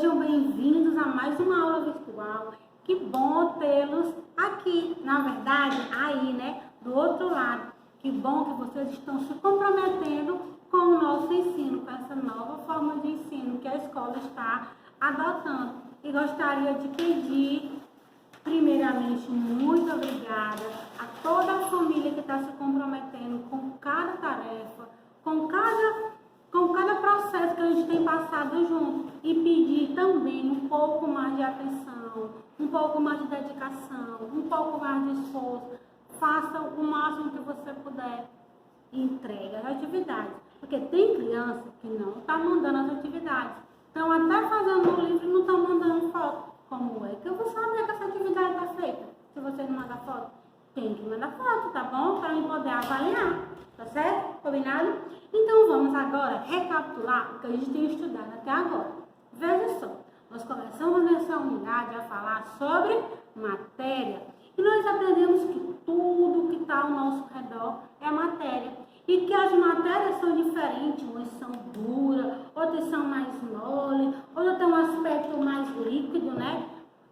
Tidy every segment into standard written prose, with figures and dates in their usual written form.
Sejam bem-vindos a mais uma aula virtual. Que bom tê-los aqui, na verdade, aí, né, do outro lado. Que bom que vocês estão se comprometendo com o nosso ensino, com essa nova forma de ensino que a escola está adotando. E gostaria de pedir, primeiramente, muito obrigada a toda a família que está se comprometendo com cada tarefa, com cada processo que a gente tem passado junto, e pedir também um pouco mais de atenção, um pouco mais de dedicação, um pouco mais de esforço. Faça o máximo que você puder e entregue as atividades, porque tem criança que não está mandando as atividades, estão até fazendo no livro e não estão mandando foto. Como é que eu vou saber que essa atividade está feita se você não mandar foto? Tem que mandar foto, tá bom? Para eu poder avaliar, tá certo? Combinado? Então vamos agora recapitular o que a gente tem estudado até agora. Veja só, nós começamos nessa unidade a falar sobre matéria e nós aprendemos que tudo que está ao nosso redor é matéria e que as matérias são diferentes, umas são duras, outras são mais moles, outras têm um aspecto mais líquido, né?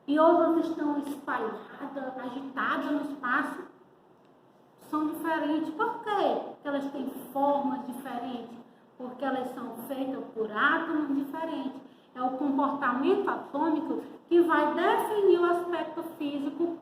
E outras estão espalhadas, agitadas no espaço. São diferentes. Por quê? Porque elas têm formas diferentes, porque elas são feitas por átomos diferentes. É o comportamento atômico que vai definir o aspecto físico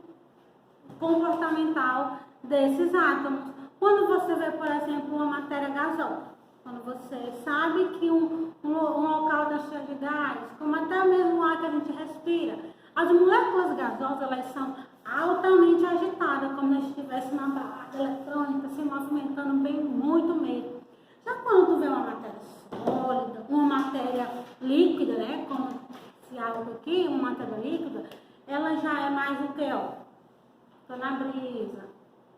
comportamental desses átomos. Quando você vê, por exemplo, uma matéria gasosa, quando você sabe que um local está cheio de gás, como até mesmo o ar que a gente respira, as moléculas gasosas, elas são altamente agitadas, como se estivesse uma balada eletrônica se movimentando bem, muito mesmo. Já quando tu vê uma matéria sólida, uma matéria líquida, né, como esse algo aqui, uma matéria líquida, ela já é mais o que, ó? Tô na brisa,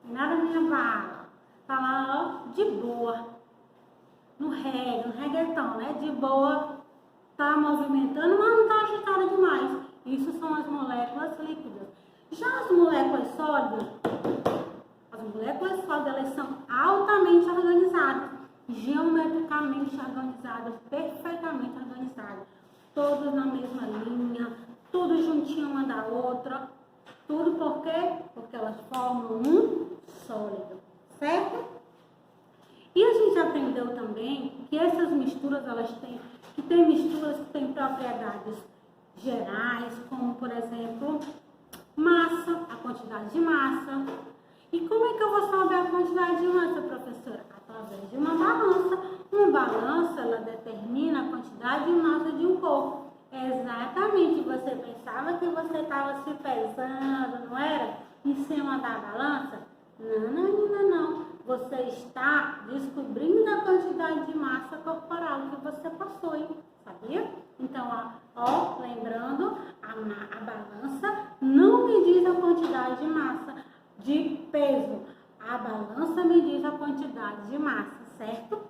nada me abala, tá lá, ó, de boa, no reggaeton, né, de boa, tá movimentando, mas não tá agitada demais. Isso são as moléculas líquidas. Já as moléculas sólidas, elas são altamente organizadas, geometricamente organizadas, perfeitamente organizadas, todas na mesma linha, tudo juntinho uma da outra. Tudo por quê? Porque elas formam um sólido, certo? E a gente aprendeu também que essas misturas, tem misturas que têm propriedades gerais, como, por exemplo, massa, a quantidade de massa. E como é que eu vou saber a quantidade de massa, professora? Através de uma balança. Uma balança, ela determina a quantidade de massa de um corpo. Exatamente, você pensava que você estava se pesando, não era? Em cima da balança? Não. Você está descobrindo a quantidade de massa corporal que você possui, sabia? Então, ó, lembrando, a balança não me diz a quantidade de massa, de peso. A balança me diz a quantidade de massa, certo? O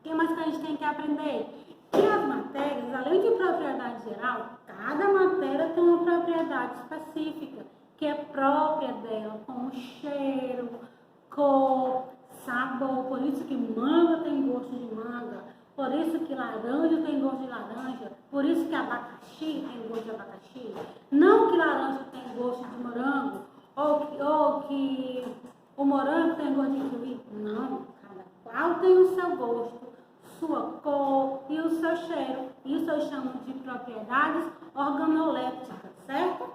que mais que a gente tem que aprender? Que as matérias, além de propriedade geral, cada matéria tem uma propriedade específica, que é própria dela, como cheiro, cor, sabor. Por isso que manga tem gosto de manga, por isso que laranja tem gosto de laranja, por isso que abacaxi tem gosto de abacaxi. Não que laranja tem gosto de morango, ou que o morango tem gosto de kiwi. Não, cada qual tem o seu gosto, sua cor e o seu cheiro. Isso eu chamo de propriedades organolépticas, certo?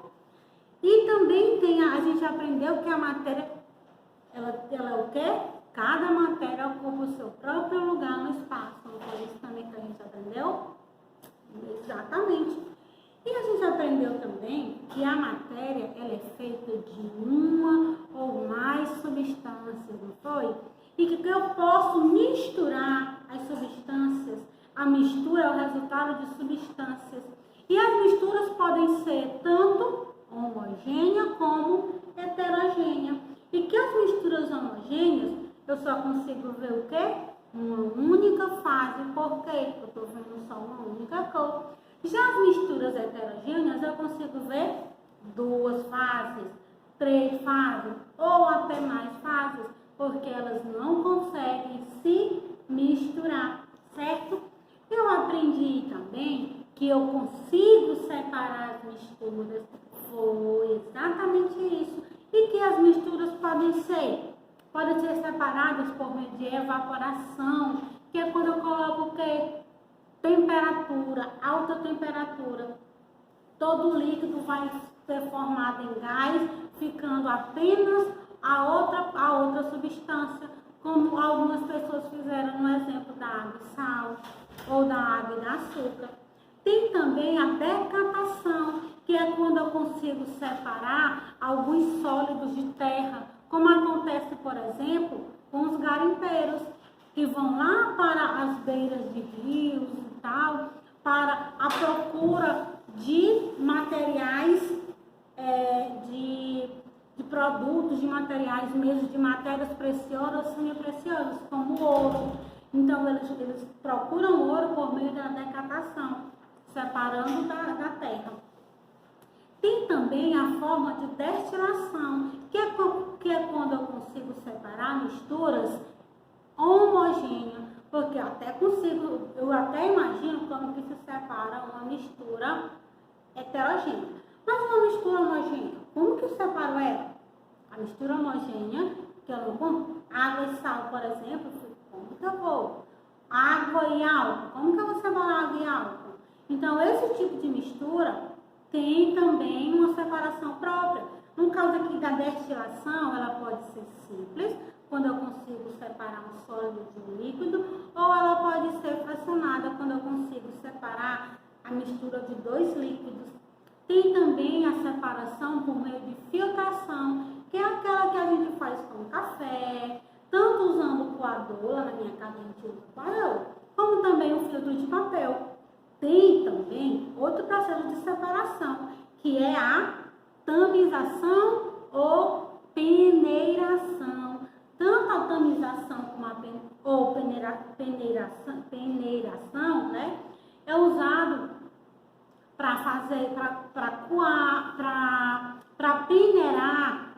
E também a gente aprendeu que a matéria, ela é o quê? Cada matéria ocupa o seu próprio lugar no espaço. Não foi isso também que a gente aprendeu? Exatamente. E a gente aprendeu também que a matéria, ela é feita de uma ou mais substâncias, não foi? E que eu posso misturar as substâncias. A mistura é o resultado de substâncias. E as misturas podem ser tanto homogênea como heterogênea. E que as misturas homogêneas, eu só consigo ver o quê? Uma única fase. Por quê? Eu estou vendo só uma única cor. Já as misturas heterogêneas, eu consigo ver 2 fases, 3 fases ou até mais fases, porque elas não conseguem se misturar, certo? Eu aprendi também que eu consigo separar as misturas, foi exatamente isso. E que as misturas podem ser separadas por meio de evaporação, que é quando eu coloco o quê? Temperatura, alta temperatura. Todo o líquido vai ser formado em gás, ficando apenas a outra substância, como algumas pessoas fizeram no exemplo da água e sal, ou da água e da açúcar. Tem também a decatação, que é quando eu consigo separar alguns sólidos de terra, como acontece, por exemplo, com os garimpeiros, que vão lá para as beiras de rios e tal, para a procura de materiais, de produtos, de materiais mesmo, de matérias preciosas ou semi-preciosas, como o ouro. Então, eles procuram ouro por meio da decatação, separando da terra. Tem também a forma de destilação, que é quando eu consigo separar misturas homogêneas, porque eu até imagino como que se separa uma mistura heterogênea. Mas uma mistura homogênea, como que eu separo ela? A mistura homogênea, que eu não como, água e sal, por exemplo, como que eu vou? Água e álcool, como que eu vou separar água e álcool? Então, esse tipo de mistura tem também uma separação própria. No caso aqui da destilação, ela pode ser simples, quando eu consigo separar um sólido de um líquido, ou ela pode ser fracionada, quando eu consigo separar a mistura de dois líquidos. Tem também a separação por meio de filtração, que é aquela que a gente faz com café, tanto usando coador, lá na minha casa a gente usa coador, como também o filtro de papel. Tem também outro processo de separação, que é a tamização ou peneiração. Tanto a tamização como ou peneiração, né, é usado para fazer, para coar, para peneirar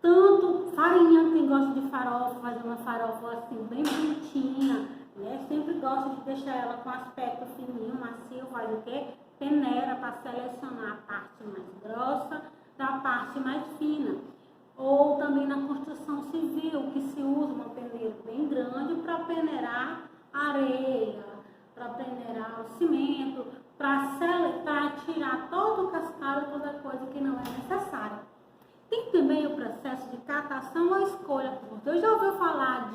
tanto farinha, quem gosta de farofa, fazer uma farofa assim bem bonitinha, né? Sempre gosto de deixar ela com aspecto fininho, macio, faz o quê? Peneira para selecionar a parte mais grossa da parte mais fina. Ou também na construção civil, que se usa uma peneira bem grande para peneirar areia, para peneirar o cimento, para tirar todo o cascalho, toda coisa que não é necessária. Tem também o processo de catação ou escolha. Você já ouviu falar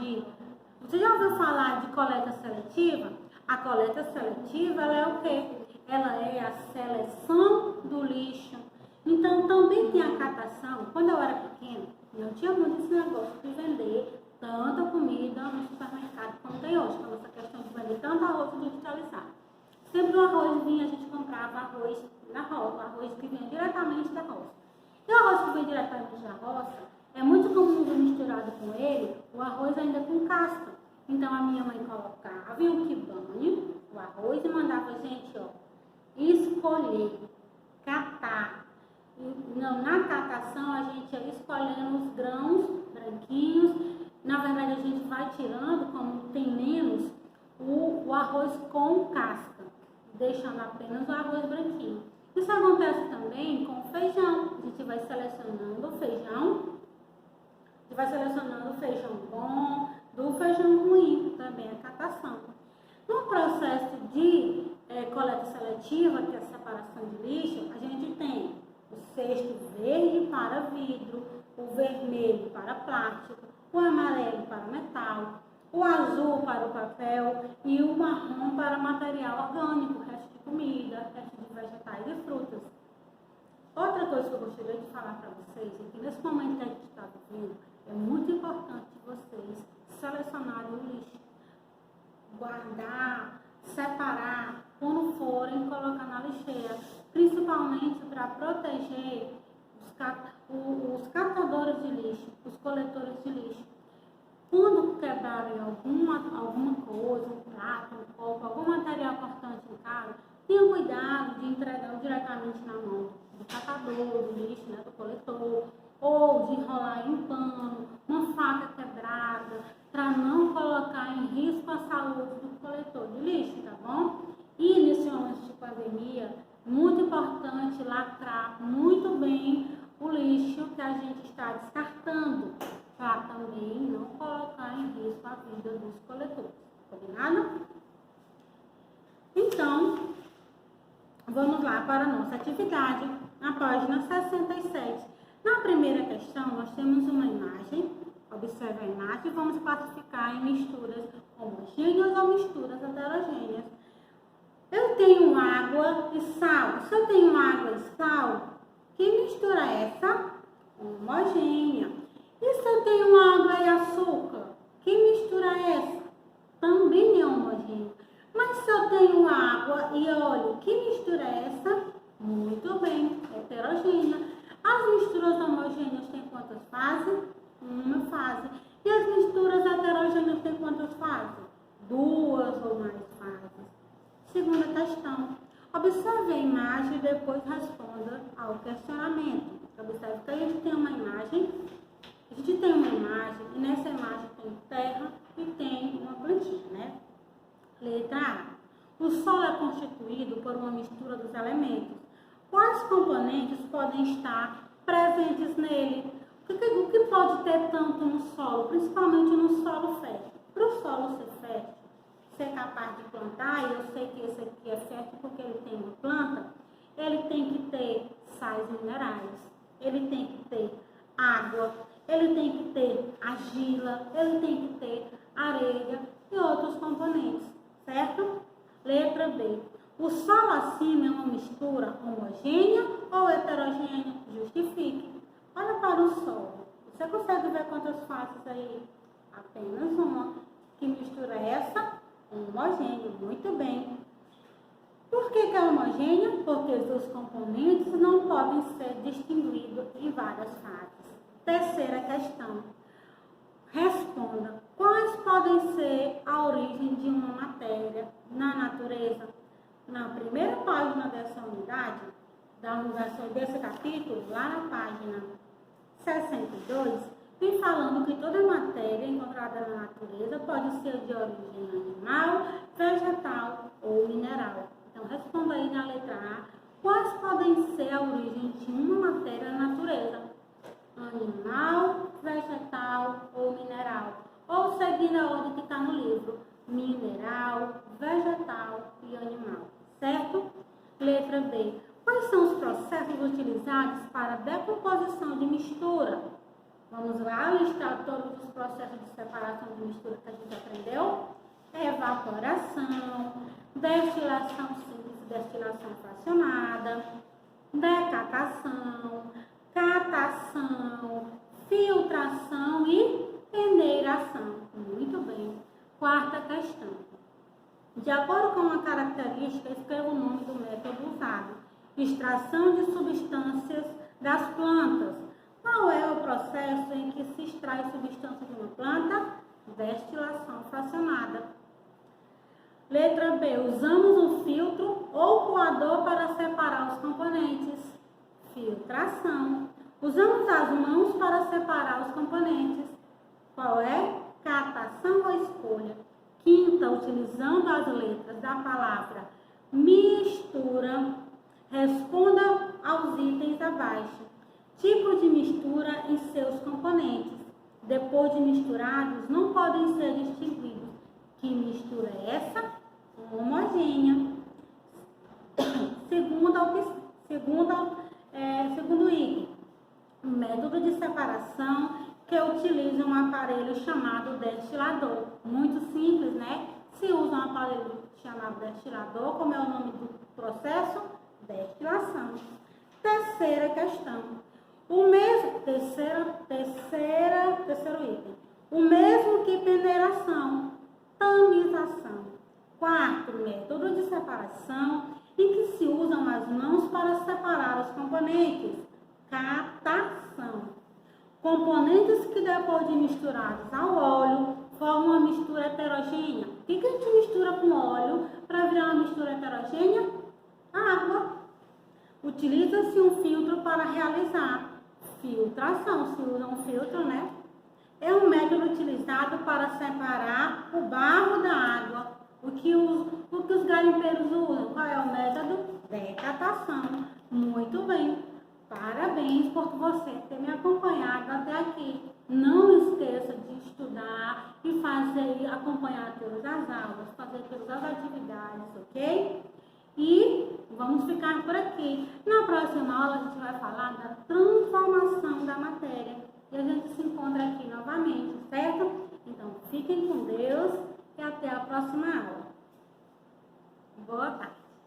de coleta seletiva? A coleta seletiva, ela é o quê? Ela é a seleção do lixo. Então, também tem a catação. Quando eu era pequena, não tinha muito esse negócio de vender tanta comida no supermercado como tem hoje, com essa questão de vender tanto arroz industrializado. Sempre o arroz vinha, a gente comprava arroz na roça, arroz que vinha diretamente da roça. E o arroz que vem diretamente da roça, é muito comum ver misturado com ele o arroz ainda com casca. Então, a minha mãe colocava em um quibanho o arroz e mandava a gente, escolher, catar. Na catação, a gente ia escolhendo os grãos branquinhos. Na verdade, a gente vai tirando, como tem menos, o arroz com casca, deixando apenas o arroz branquinho. Isso acontece também com o feijão. A gente vai selecionando o feijão bom do feijão ruim, também a catação. No processo de coleta seletiva, que é a separação de lixo, a gente tem o cesto verde para vidro, o vermelho para plástico, o amarelo para metal, o azul para o papel e o marrom para material orgânico, resto de comida, resto de vegetais e frutas. Outra coisa que eu gostaria de falar para vocês é que nesse momento que a gente está vivendo, é muito importante vocês selecionarem o lixo, guardar, separar, quando forem colocar na lixeira, principalmente para proteger os catadores de lixo, os coletores de lixo. Quando quebrarem alguma coisa, um prato, um copo, algum material cortante em casa, tenham cuidado de entregar diretamente na mão do catador do lixo, né, do coletor, ou de enrolar em pano, uma faca quebrada, para não colocar em risco a saúde do coletor de lixo, tá bom? importante lacrar muito bem o lixo que a gente está descartando, para também não colocar em risco a vida dos coletores. Combinado? Então, vamos lá para a nossa atividade, na página 67. Na primeira questão, nós temos uma imagem. Observe a imagem e vamos classificar em misturas homogêneas ou misturas heterogêneas. Eu tenho água e sal. Se eu tenho água e sal, que mistura é essa? Homogênea. E se eu tenho água e açúcar, que mistura é essa? Também é homogênea. Mas se eu tenho água e óleo, que mistura é essa? Muito bem, heterogênea. As misturas homogêneas têm quantas fases? Uma fase. E as misturas heterogêneas têm quantas fases? Duas ou mais fases. Segunda questão. Observe a imagem e depois responda ao questionamento. Observe que a gente tem uma imagem. E nessa imagem tem terra e tem uma plantinha, né? Letra A. O solo é constituído por uma mistura dos elementos. Quais componentes podem estar presentes nele? O que pode ter tanto no solo, principalmente no solo fértil? Para o solo ser fértil, ser capaz de plantar, e eu sei que esse aqui é fértil porque ele tem uma planta, ele tem que ter sais minerais, ele tem que ter água, ele tem que ter argila, ele tem que ter areia e outros componentes, certo? Letra B. O solo acima é uma mistura homogênea ou heterogênea? Justifique. Olha para o solo. Você consegue ver quantas faces aí? Apenas uma. Que mistura é essa? Homogênea. Muito bem. Por que é homogênea? Porque os componentes não podem ser distinguidos em várias fases. Terceira questão. Responda. Quais podem ser a origem de uma matéria na natureza? Na primeira página dessa unidade, desse capítulo, lá na página 62, vem falando que toda matéria encontrada na natureza pode ser de origem animal, vegetal ou mineral. Então, responda aí na letra A, quais podem ser a origem de uma matéria na natureza? Animal, vegetal ou mineral? Ou seguindo a ordem que está no livro, mineral, vegetal e animal, certo? Letra B. Quais são os processos utilizados para a decomposição de mistura? Vamos lá listar todos os processos de separação de mistura que a gente aprendeu. Evaporação, destilação simples, destilação fracionada, decatação, catação, filtração e peneiração. Muito bem. Quarta questão. De acordo com a característica, escreva o nome do método usado. Extração de substâncias das plantas. Qual é o processo em que se extrai substância de uma planta? Destilação fracionada. Letra B. Usamos um filtro ou coador para separar os componentes. Filtração. Usamos as mãos para separar os componentes. Qual é? Catação ou escolha. Quinta, utilizando as letras da palavra mistura, responda aos itens abaixo. Tipo de mistura em seus componentes. Depois de misturados, não podem ser distinguidos. Que mistura é essa? Homogênea. Segundo item, método de separação que utiliza um aparelho chamado destilador. Muito simples, né? Se usa um aparelho chamado destilador, como é o nome do processo? Destilação. Terceira questão. Terceiro item. O mesmo que peneiração, tamização. Quarto, método de separação em que se usam as mãos para separar os componentes. Catação. Componentes que depois de misturados ao óleo formam uma mistura heterogênea. O que a gente mistura com óleo para virar uma mistura heterogênea? Água. Utiliza-se um filtro para realizar filtração. Se usa um filtro, né? É um método utilizado para separar o barro da água. O que os garimpeiros usam? Qual é o método? Decatação. Muito bem. Parabéns por você ter me acompanhado até aqui. Não esqueça de estudar e acompanhar todas as aulas, fazer todas as atividades, ok? E vamos ficar por aqui. Na próxima aula a gente vai falar da transformação da matéria. E a gente se encontra aqui novamente, certo? Então fiquem com Deus e até a próxima aula. Boa tarde.